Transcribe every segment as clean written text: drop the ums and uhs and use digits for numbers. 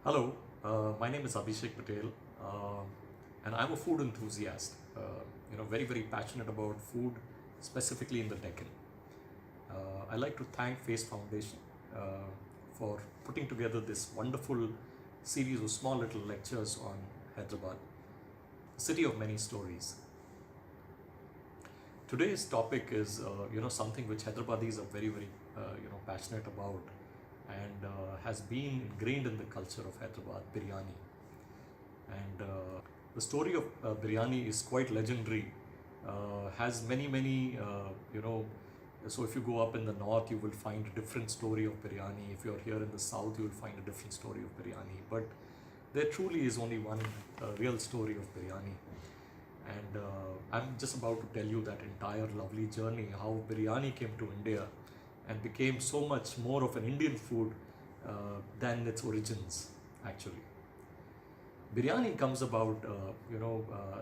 Hello, my name is Abhishek Patel, and I'm a food enthusiast. Very passionate about food, specifically in the Deccan. I like to thank Face Foundation for putting together this wonderful series of small little lectures on Hyderabad, city of many stories. Today's topic is, something which Hyderabadis are very, passionate about, and has been ingrained in the culture of Hyderabad, biryani. And the story of biryani is quite legendary. Has many, so if you go up in the north, you will find a different story of biryani. If you're here in the south, you will find a different story of biryani. But there truly is only one real story of biryani. And I'm just about to tell you that entire lovely journey, how biryani came to India and became so much more of an Indian food than its origins, actually. Biryani comes about,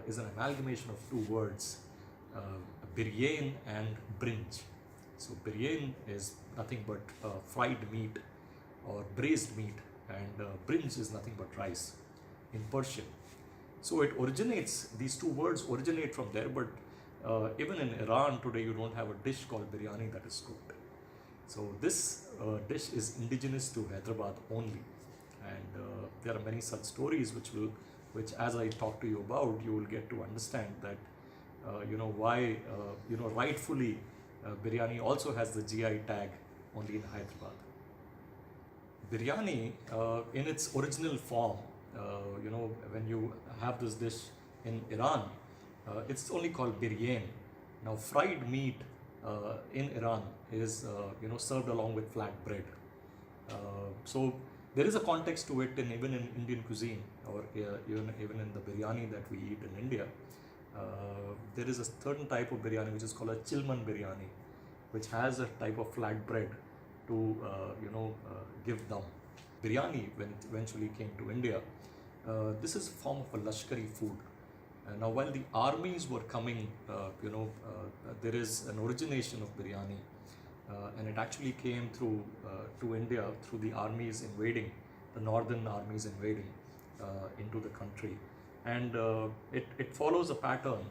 is an amalgamation of two words, uh, biryan and brinj. So biryan is nothing but fried meat or braised meat, and brinj is nothing but rice in Persian. So it originates, these two words originate from there, but even in Iran today, you don't have a dish called biryani that is cooked. So this dish is indigenous to Hyderabad only, and there are many such stories which as I talk to you about, you will get to understand that why rightfully biryani also has the GI tag only in Hyderabad. Biryani, in its original form, when you have this dish in Iran, it's only called biryan. Now, fried meat in Iran is served along with flat bread. So there is a context to it, even in Indian cuisine, or even in the biryani that we eat in India. There is a certain type of biryani which is called a chilman biryani, which has a type of flat bread to give dum. Biryani, when it eventually came to India, this is a form of a Lashkari food. Now, while the armies were coming, there is an origination of biryani, and it actually came through to India through the armies invading, the northern armies invading into the country, and it follows a pattern,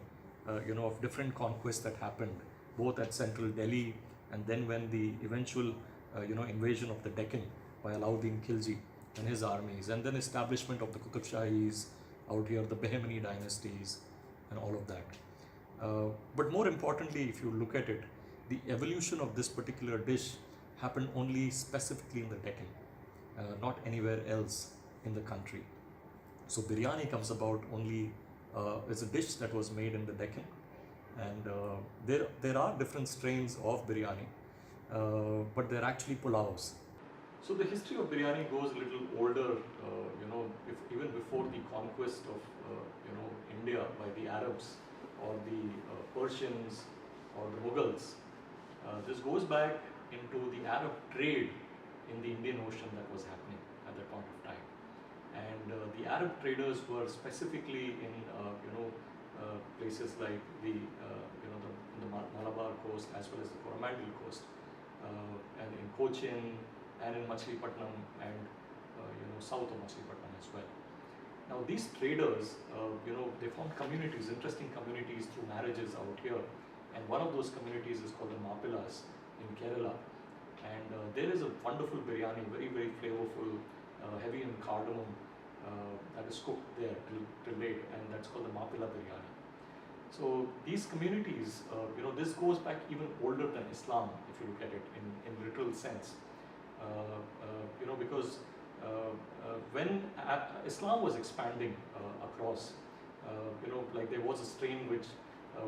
of different conquests that happened both at central Delhi, and then when the eventual invasion of the Deccan by Alauddin Khilji and his armies, and then establishment of the Qutub Shahis out here, the Bahmani dynasties, and all of that. But more importantly, if you look at it, the evolution of this particular dish happened only specifically in the Deccan, not anywhere else in the country. So biryani comes about only, it's a dish that was made in the Deccan, and there are different strains of biryani, but they're actually pulaus. So the history of biryani goes a little older, even before the conquest of India by the Arabs or the Persians or the Mughals. This goes back into the Arab trade in the Indian Ocean that was happening at that point of time, and the Arab traders were specifically in places like the Malabar coast as well as the Coromandel coast, and in Cochin and in Machilipatnam, and south of Machilipatnam as well. Now these traders, they formed communities, interesting communities through marriages out here, and one of those communities is called the Mapilas in Kerala, and there is a wonderful biryani, very flavorful, heavy in cardamom, that is cooked there till late, and that's called the Mapila biryani. So these communities, this goes back even older than Islam, if you look at it in literal sense. Because when Islam was expanding across, like there was a strain which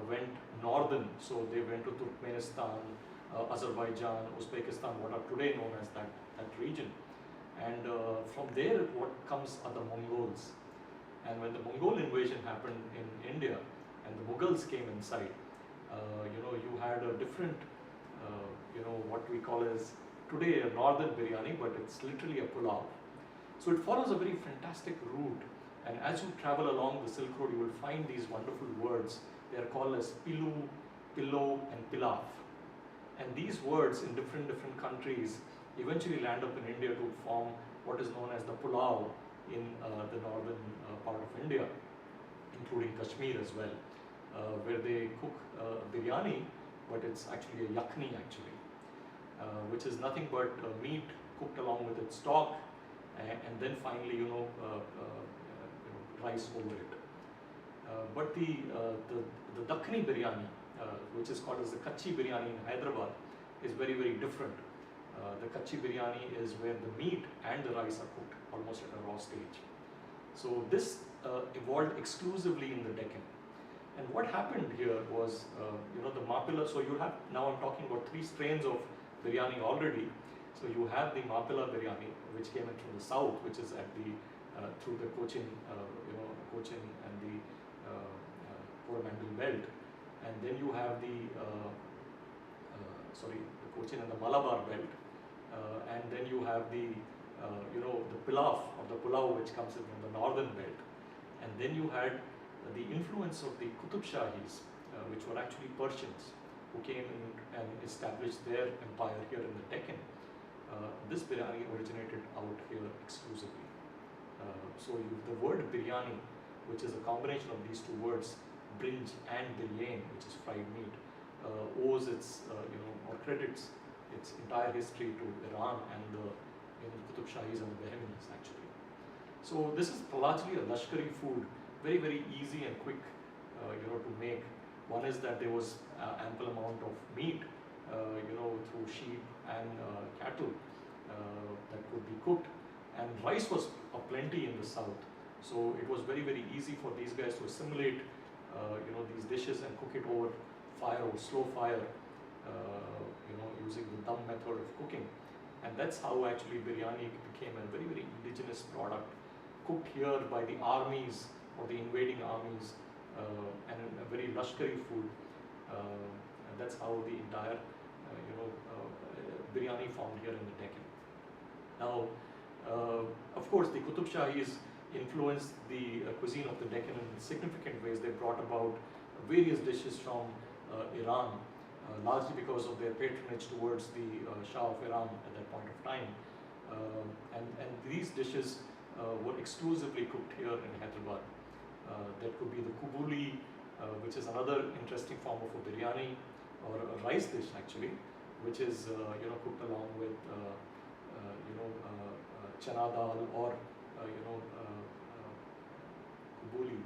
went northern, so they went to Turkmenistan, Azerbaijan, Uzbekistan, what are today known as that region. And from there, what comes are the Mongols. And when the Mongol invasion happened in India, and the Mughals came inside, you had a different, what we call as today a northern biryani, but it's literally a pulao. So it follows a very fantastic route, and as you travel along the Silk Road, you will find these wonderful words. They are called as pilu, pillow, and pilaf. And these words in different countries eventually land up in India to form what is known as the pulao in the northern part of India, including Kashmir as well, where they cook biryani, but it's actually a yakni actually, which is nothing but meat cooked along with its stock, and then finally, rice over it. But the Dakkani biryani, which is called as the Kachi biryani in Hyderabad, is very, very different. The Kachi biryani is where the meat and the rice are cooked almost at a raw stage. So this evolved exclusively in the Deccan. And what happened here was, the Mapilla. So you have, now I'm talking about 3 strains of biryani already. So you have the Mapilla biryani, which came in from the south, which is at the through the Cochin, Cochin and the Coromandel belt, and then you have the the Cochin and the Malabar belt, and then you have the the pilaf or the pulao, which comes in from the northern belt, and then you had the influence of the Qutub Shahis, which were actually Persians, who came in and established their empire here in the Deccan. This biryani originated out here exclusively. The word biryani, which is a combination of these 2 words, brinj and biryan, which is fried meat, owes its or credits its entire history to Iran and the Qutub Shahis and the Bahmanis actually. So this is largely a Lashkari food, very, very easy and quick to make. One is that there was ample amount of meat through sheep and cattle that could be cooked, and rice was aplenty in the south, so it was very, very easy for these guys to assimilate these dishes and cook it over fire or slow fire, using the dum method of cooking. And that's how actually biryani became a very, very indigenous product, cooked here by the armies or the invading armies, and a very Lashkari food. And that's how the entire biryani formed here in the Deccan. Now, of course, the Qutub Shahis influenced the cuisine of the Deccan in significant ways. They brought about various dishes from Iran, largely because of their patronage towards the Shah of Iran at that point of time. And these dishes were exclusively cooked here in Hyderabad. That could be the kubuli, which is another interesting form of a biryani, or a rice dish actually, which is cooked along with chana dal or kubuli,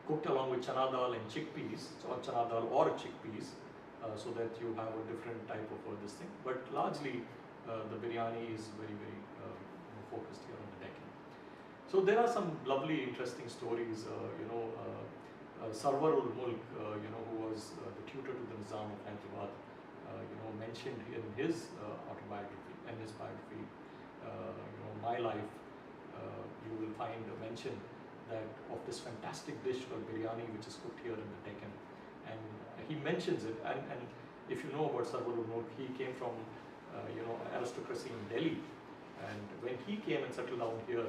cooked along with chana dal and chickpeas, or chana dal or chickpeas, so that you have a different type of this thing. But largely, the biryani is very, very focused here on the Deccan. So there are some lovely, interesting stories. Sarwar ul Mulk, who was the tutor to the Nizam of Hyderabad, mentioned in his autobiography and his biography, My Life, you will find a mention that of this fantastic dish called biryani, which is cooked here in the Deccan. And he mentions it, and if you know about Sarwar ul Mulk, he came from aristocracy in Delhi, and when he came and settled down here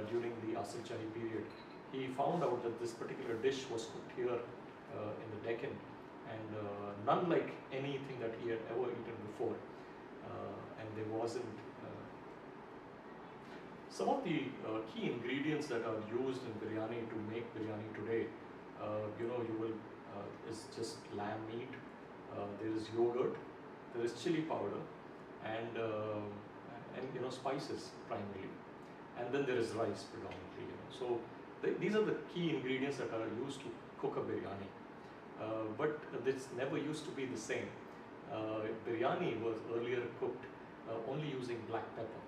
during the Asif Jahi period, he found out that this particular dish was cooked here in the Deccan, and none like anything that he had ever eaten before, and there wasn't some of the key ingredients that are used in biryani to make biryani today. You will is just lamb meat, there is yogurt, there is chili powder, and spices primarily, and then there is rice predominantly. So these are the key ingredients that are used to cook a biryani, but this never used to be the same. Biryani was earlier cooked only using black pepper,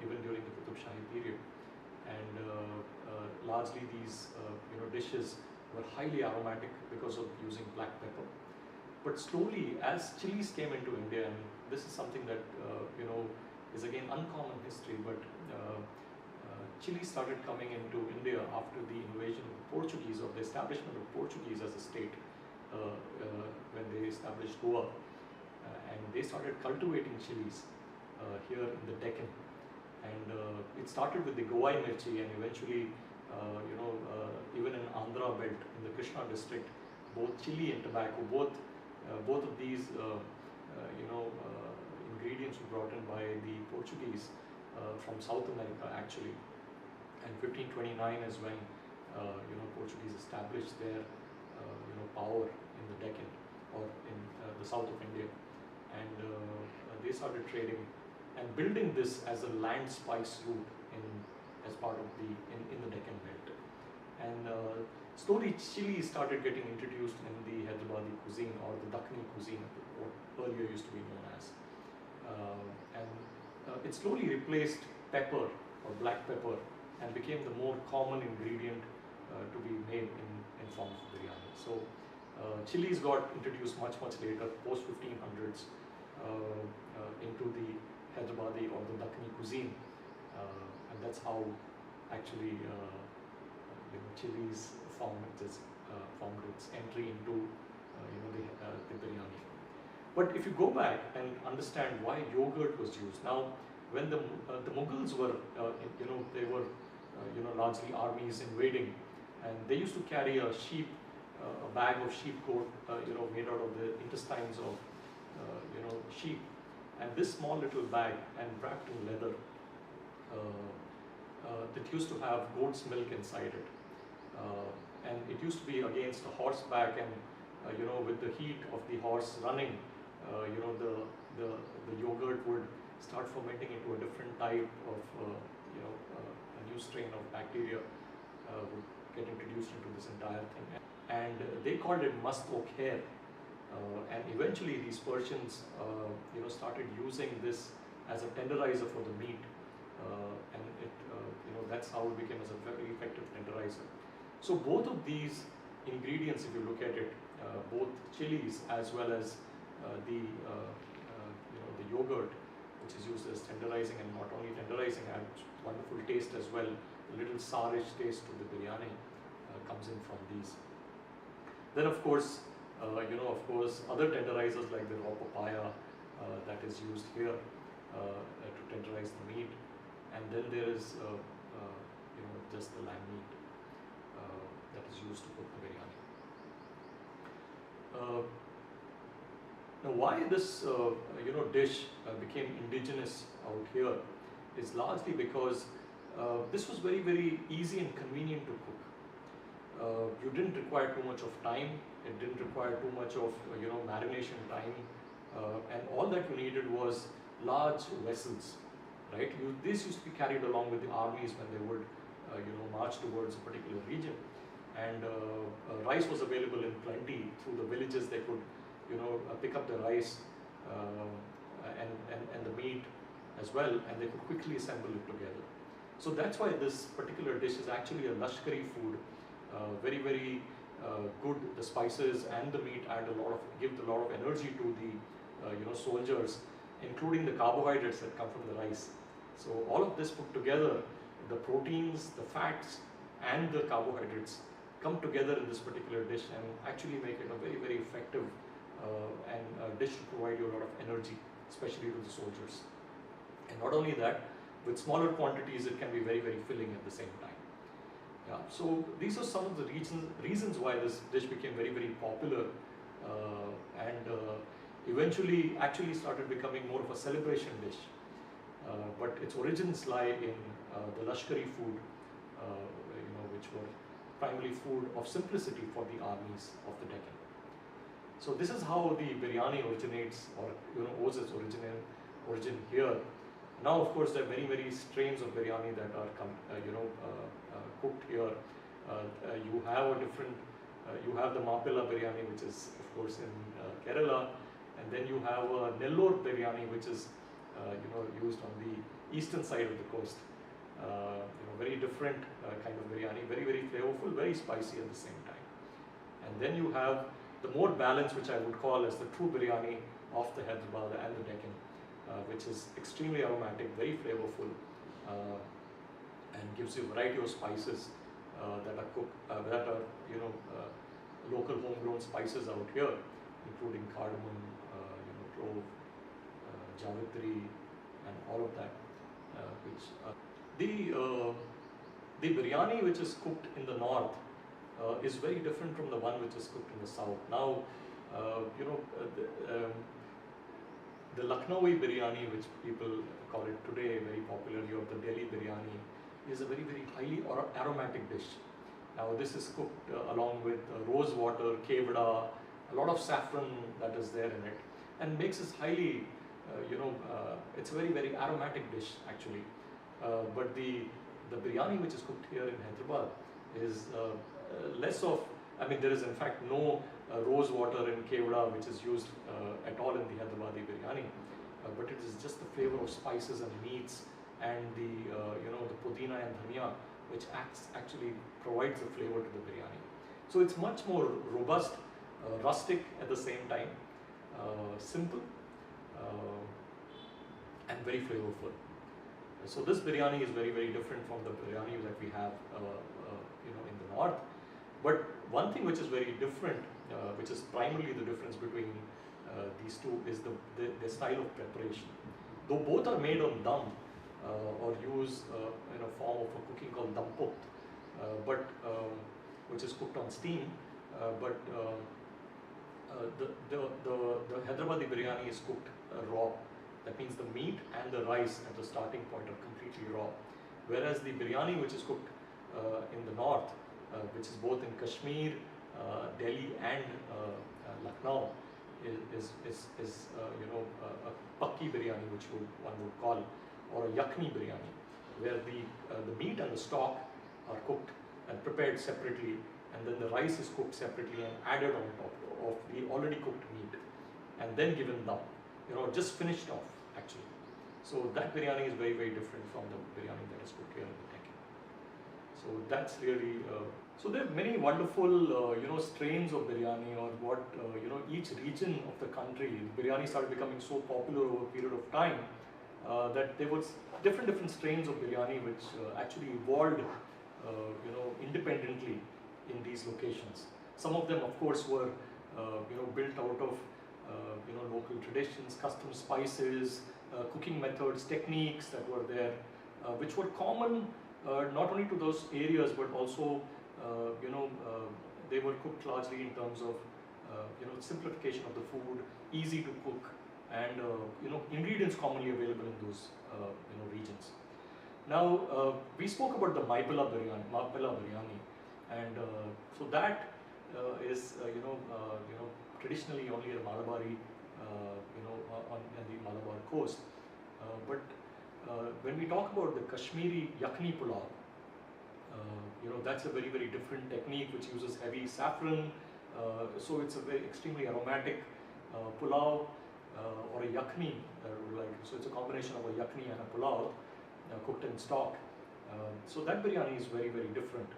even during the Qutub Shahi period, and largely these dishes were highly aromatic because of using black pepper. But slowly, as chilies came into India, and this is something that is again uncommon history, but chilies started coming into India after the invasion of the Portuguese, or the establishment of Portuguese as a state, when they established Goa, and they started cultivating chilies here in the Deccan, and it started with the Gowai mirchi, and eventually, even in Andhra belt, in the Krishna district, both chili and tobacco, both of these ingredients were brought in by the Portuguese, from South America actually. And 1529 is when Portuguese established their power in the Deccan or in the south of India, and they started trading and building this as a land spice route as part of in the Deccan belt. And slowly chili started getting introduced in the Hyderabadi cuisine, or the Dakkani cuisine, what earlier used to be known as. And it slowly replaced pepper or black pepper and became the more common ingredient to be made in forms of biryani. So chilies got introduced much later, post 1500s, into the Hyderabadi or the Dakkani cuisine, and that's how actually chilies formed its entry into the biryani. But if you go back and understand why yogurt was used, now when the Mughals were, they were largely armies invading, and they used to carry a bag of sheep coat, made out of the intestines of, sheep, and this small little bag and wrapped in leather, that used to have goat's milk inside it, and it used to be against a horseback, and with the heat of the horse running, the yogurt would start fermenting into a different type of a new strain of bacteria would get introduced into this entire thing, and they called it must oak hair, and eventually these Persians started using this as a tenderizer for the meat, and it that's how it became as a very effective tenderizer. So both of these ingredients, if you look at it, both chilies as well as the yogurt, which is used as tenderizing, and not only tenderizing, adds wonderful taste as well. A little sourish taste to the biryani comes in from these. Then of course, other tenderizers like the raw papaya that is used here to tenderize the meat, and then there is just the lamb meat that is used to cook the biryani. Now, why this dish became indigenous out here is largely because this was very easy and convenient to cook. You didn't require too much of time. It didn't require too much of marination time, and all that you needed was large vessels, right? This used to be carried along with the armies when they would march towards a particular region, and rice was available in plenty through the villages. They could pick up the rice and the meat as well, and they could quickly assemble it together. So that's why this particular dish is actually a Lashkari food, very good. The spices and the meat give a lot of energy to the soldiers, including the carbohydrates that come from the rice. So all of this put together, the proteins, the fats, and the carbohydrates come together in this particular dish and actually make it a very effective and a dish to provide you a lot of energy, especially to the soldiers. And not only that, with smaller quantities, it can be very filling at the same time. Yeah. So these are some of the reasons why this dish became very popular, and eventually actually started becoming more of a celebration dish. But its origins lie in the Lashkari food, which were primarily food of simplicity for the armies of the Deccan. So this is how the biryani originates, or owes its origin here. Now, of course, there are many strains of biryani that are cooked here. You have you have the Mapilla biryani, which is of course in Kerala, and then you have Nellore biryani, which is used on the eastern side of the coast. Very different kind of biryani, very flavorful, very spicy at the same time. And then you have the more balanced, which I would call as the true biryani of the Hyderabad and the Deccan, which is extremely aromatic, very flavorful, and gives you a variety of spices that are cooked, that are local homegrown spices out here, including cardamom, clove, javitri, and all of that. The biryani which is cooked in the north is very different from the one which is cooked in the south. Now, The Lucknowi biryani, which people call it today, very popularly, or the Delhi biryani, is a very, very highly aromatic dish. Now, this is cooked along with rose water, kevda, a lot of saffron that is there in it, and makes this highly, it's a very, very aromatic dish actually. But the biryani which is cooked here in Hyderabad is less of, I mean, there is in fact no rose water in kevda which is used at all in the Hyderabadi biryani, but it is just the flavor of spices and meats and the pudina and dhania, which actually provides the flavor to the biryani. So it's much more robust, rustic at the same time, simple, and very flavorful. So this biryani is very, very different from the biryani that we have, in the north. But one thing which is very different, which is primarily the difference between these two, is the style of preparation. Though both are made on dum, or use in a form of a cooking called dampot, which is cooked on steam, but the Hyderabadi biryani is cooked raw. That means the meat and the rice at the starting point are completely raw. Whereas the biryani which is cooked in the north, which is both in Kashmir, Delhi and Lucknow, is a pakki biryani, which one would call, or a yakni biryani, where the meat and the stock are cooked and prepared separately, and then the rice is cooked separately and added on top of the already cooked meat, and then given dum, just finished off actually. So that biryani is very, very different from the biryani that is cooked here in the Deccan. So that's really, so there are many wonderful, strains of biryani, or what, each region of the country, biryani started becoming so popular over a period of time, that there was different strains of biryani which actually evolved, independently in these locations. Some of them, of course, were, built out of, local traditions, custom spices, cooking methods, techniques that were there, which were common not only to those areas, but also, they were cooked largely in terms of, simplification of the food, easy to cook, and ingredients commonly available in those regions. Now we spoke about the Maipilla biryani, and so that is traditionally only a Malabari, on the Malabar coast. But when we talk about the Kashmiri yakni pulao, that's a very, very different technique which uses heavy saffron. So it's a very extremely aromatic pulao, or a yakni. So it's a combination of a yakni and a pulao cooked in stock. So that biryani is very, very different.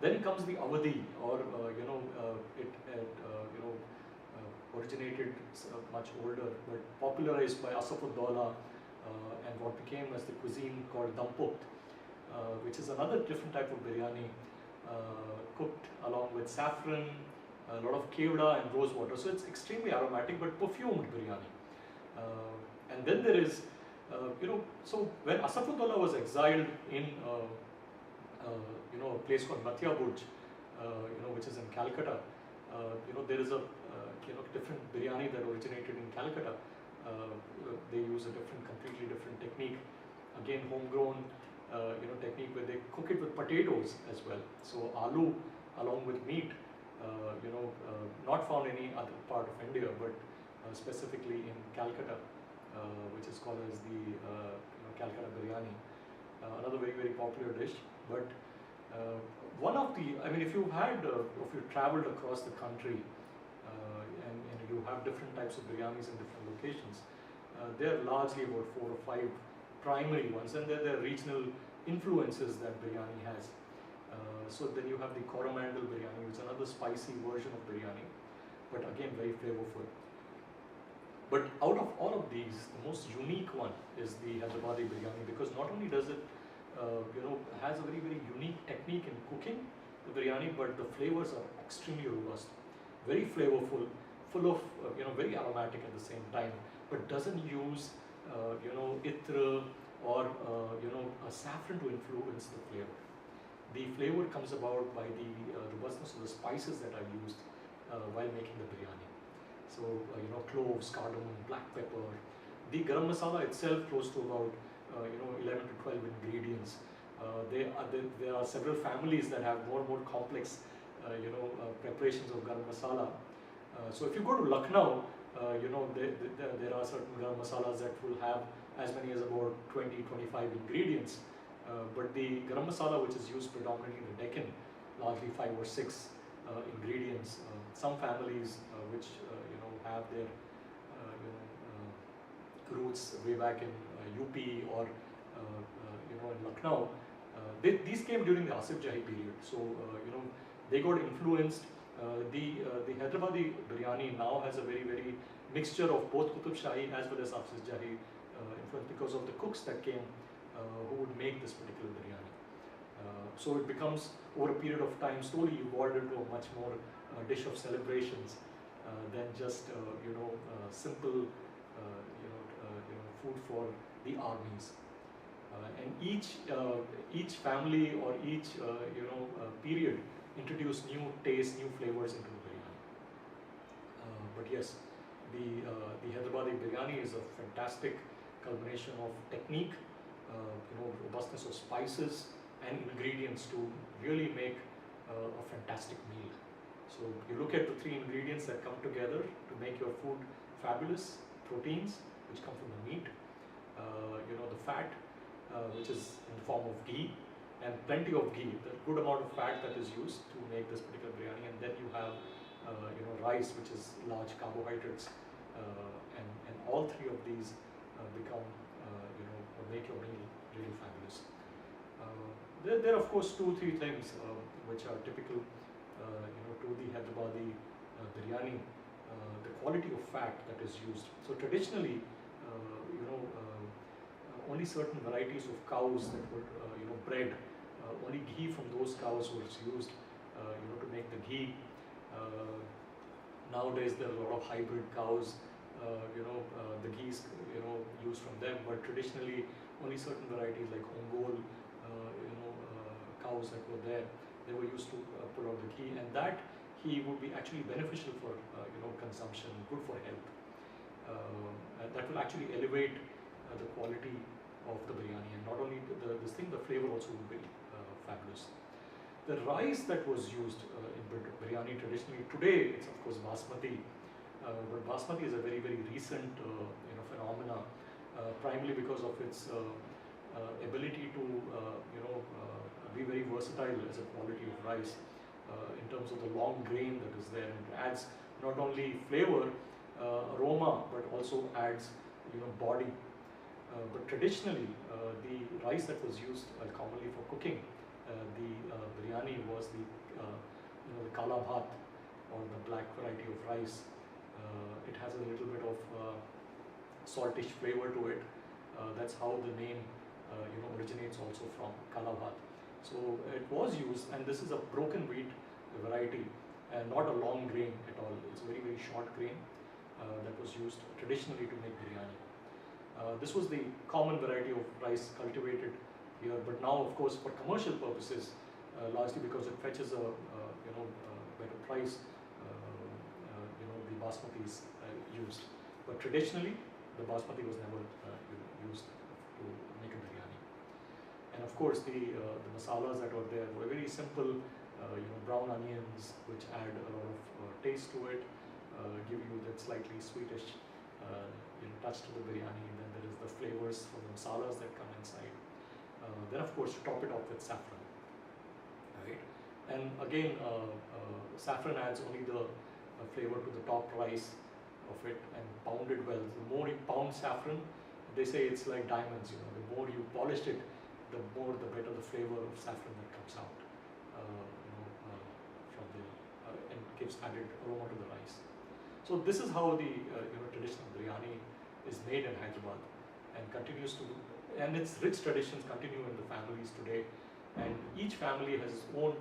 Then comes the Awadhi, or originated much older, but popularized by Asaf-ud-Dawla, and what became as the cuisine called dampot, which is another different type of biryani, cooked along with saffron, a lot of kevda and rose water. So it's extremely aromatic but perfumed biryani. And then there is, so when Asaf-ud-Dawla was exiled in a place called Mathia Burj, which is in Calcutta, there is a different biryani that originated in Calcutta. They use a completely different technique, again homegrown, technique where they cook it with potatoes as well. So aloo along with meat, not found in any other part of India, but specifically in Calcutta, which is called as the Calcutta biryani. Another very, very popular dish. But one of the, I mean, if you traveled across the country, and you have different types of biryanis in different locations, there are largely about 4 or 5 primary ones, and there are regional influences that biryani has. So then you have the Coromandel biryani, which is another spicy version of biryani, but again very flavorful. But out of all of these, the most unique one is the Hyderabadi biryani, because not only does it, has a very, very unique technique in cooking the biryani, but the flavors are extremely robust, very flavorful, full of, very aromatic at the same time, but doesn't use, itra or, a saffron to influence the flavor. The flavor comes about by the robustness of the spices that are used while making the biryani. So, cloves, cardamom, black pepper, The garam masala itself close to about 11 to 12 ingredients. There are several families that have more and more complex preparations of garam masala. So if you go to Lucknow, there are certain garam masalas that will have as many as about 20, 25 ingredients. But the garam masala which is used predominantly in the Deccan, largely 5 or 6 ingredients. Some families which have their roots way back in UP or in Lucknow, these came during the Asif Jahi period. So they got influenced. The Hyderabadi biryani now has a very mixture of both Qutub Shahi as well as Asif Jahi influence because of the cooks that came who would make this particular biryani. So it becomes, over a period of time, slowly evolved into a much more dish of celebrations than just simple food for the armies. And each family or each period introduced new tastes, new flavors into the biryani. But yes, the Hyderabadi biryani is a fantastic culmination of technique, robustness of spices and ingredients to really make a fantastic meal. So you look at the 3 ingredients that come together to make your food fabulous: proteins, which come from the meat, the fat, which is in the form of ghee, and plenty of ghee, the good amount of fat that is used to make this particular biryani, and then you have rice, which is large carbohydrates, and all 3 of these become make your meal really fabulous. There are of course 2-3 things which are typical to the Hyderabadi biryani. The quality of fat that is used. So traditionally, only certain varieties of cows that were bred, only ghee from those cows was used to make the ghee. Nowadays there are a lot of hybrid cows, the ghee is used from them, but traditionally only certain varieties like Ongol cows that were there, they were used to put out the ghee, and that ghee would be actually beneficial for consumption, good for health. That will actually elevate the quality of the biryani, and not only this thing, the flavor also will be fabulous. The rice that was used in biryani traditionally, today it's of course basmati, but basmati is a very recent phenomena, primarily because of its ability to be very versatile as a quality of rice in terms of the long grain that is there, and it adds not only flavor, aroma, but also adds body. But traditionally, the rice that was used commonly for cooking the biryani was the kala bhat, or the black variety of rice. It has a little bit of saltish flavor to it. That's how the name originates also from kala bhat. So it was used, and this is a broken wheat variety, and not a long grain at all. It's a very short grain that was used traditionally to make biryani. This was the common variety of rice cultivated here, but now of course for commercial purposes, largely because it fetches a better price, the basmati is used. But traditionally, the basmati was never used to make a biryani. And of course, the masalas that were there were very simple, brown onions, which add a lot of taste to it, give you that slightly sweetish touch to the biryani. And then there is the flavors from the masalas that come inside. Then of course, top it off with saffron, right? And again, saffron adds only the flavor to the top rice of it, and pound it well. The more you pound saffron, they say it's like diamonds. The more you polish it, the better the flavor of saffron that comes out from the and gives added aroma to the rice. So this is how the traditional biryani is made in Hyderabad, and continues to, and its rich traditions continue in the families today. And each family has its own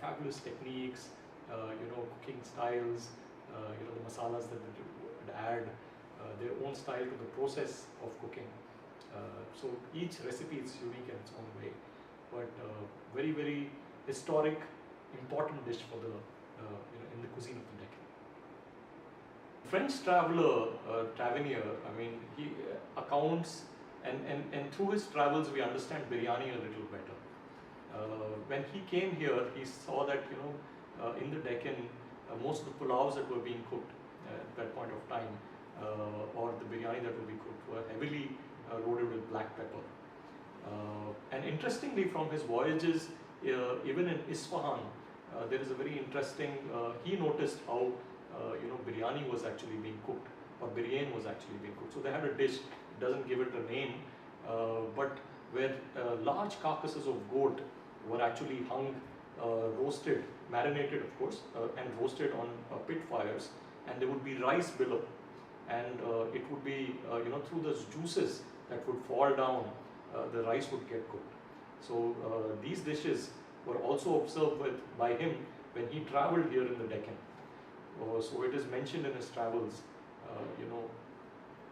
fabulous techniques, cooking styles, the masalas that they would add, their own style to the process of cooking. So each recipe is unique in its own way, but very historic, important dish for the in the cuisine of the Deccan. French traveler, Tavernier, I mean, he accounts and through his travels we understand biryani a little better. When he came here, he saw that in the Deccan, most of the pulavs that were being cooked at that point of time, or the biryani that would be cooked, were heavily loaded with black pepper. And interestingly, from his voyages, even in Isfahan, there is a very interesting. He noticed how biryani was actually being cooked, or biryani was actually being cooked. So they had a dish. Doesn't give it a name, but where large carcasses of goat were actually hung, roasted, marinated, of course, and roasted on pit fires, and there would be rice below, and it would be through those juices that would fall down, the rice would get cooked. So these dishes were also observed by him when he traveled here in the Deccan. So it is mentioned in his travels,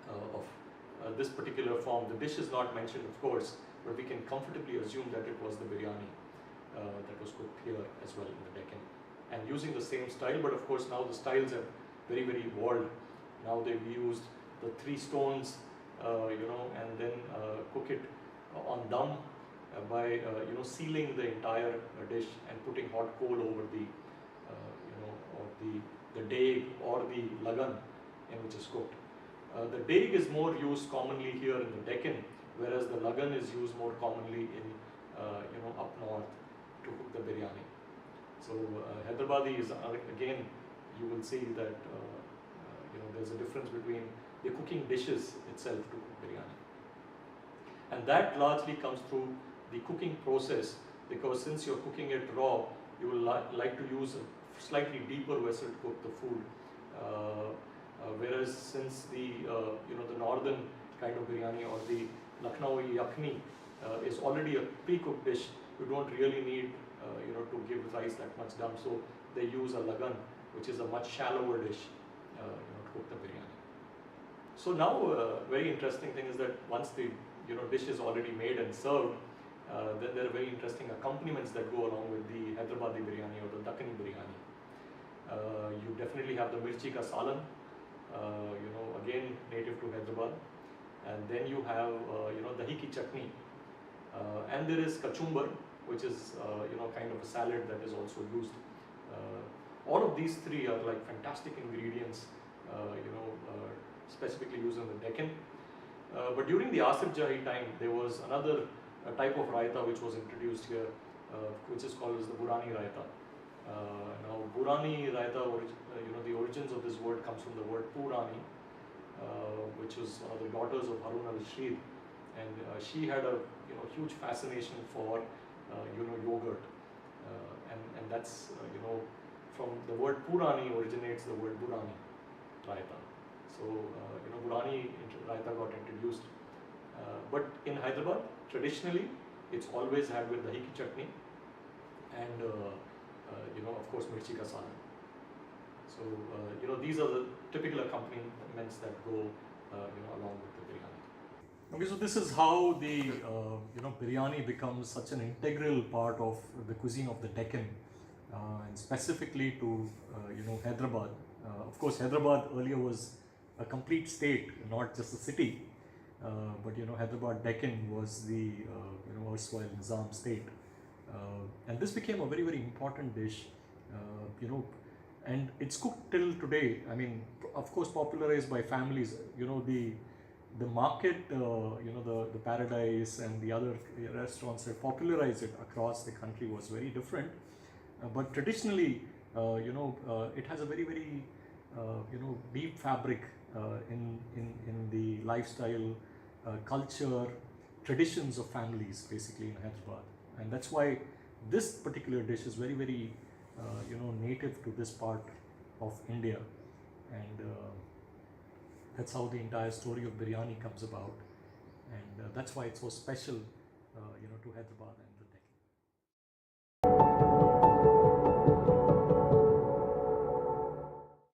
of this particular form. The dish is not mentioned, of course, but we can comfortably assume that it was the biryani that was cooked here as well in the Deccan, and using the same style. But of course, now the styles have very, very evolved. Now they've used the 3 stones, and then cook it on dum by sealing the entire dish and putting hot coal over the or the daig or the lagan in which is cooked. The daig is more used commonly here in the Deccan, whereas the lagan is used more commonly in up north to cook the biryani. So Hyderabadi is again, you will see that there's a difference between the cooking dishes itself to cook biryani, and that largely comes through the cooking process, because since you're cooking it raw, you will like to use a slightly deeper vessel to cook the food. Whereas since the the northern kind of biryani or the Lucknowi yakhni is already a pre-cooked dish, you don't really need to give rice that much dum. So they use a lagan, which is a much shallower dish to cook the biryani. So now, very interesting thing is that once the dish is already made and served, then there are very interesting accompaniments that go along with the Hyderabadi biryani or the Deccani biryani. You definitely have the mirchi ka salan, again native to Hyderabad, and then you have dahi ki chutney, and there is kachumbar, which is kind of a salad that is also used. All of these 3 are like fantastic ingredients, specifically used in the Deccan. But during the Asif Jahi time, there was another type of raita which was introduced here, which is called as the Burani raita. Now, Burani raita, the origins of this word comes from the word Purani, which was one of the daughters of Harun al-Rashid, and she had a huge fascination for yogurt, and that's from the word Purani originates the word Burani raita. So Burani raita got introduced, but in Hyderabad traditionally it's always had with dahi ki chutney and of course mirchi ka salan. So these are the typical accompaniments that go along with the biryani. Okay, so this is how the biryani becomes such an integral part of the cuisine of the Deccan, and specifically to Hyderabad. Of course, Hyderabad earlier was a complete state, not just a city, but Hyderabad Deccan was the erstwhile Nizam state, and this became a very, very important dish, and it's cooked till today. I mean, of course, popularized by families. The market, the Paradise and the other restaurants that popularized it across the country was very different. But traditionally, it has a very, very deep fabric in the lifestyle, culture, traditions of families, basically in Hyderabad, and that's why this particular dish is very, very native to this part of India, and that's how the entire story of biryani comes about, and that's why it's so special, to Hyderabad.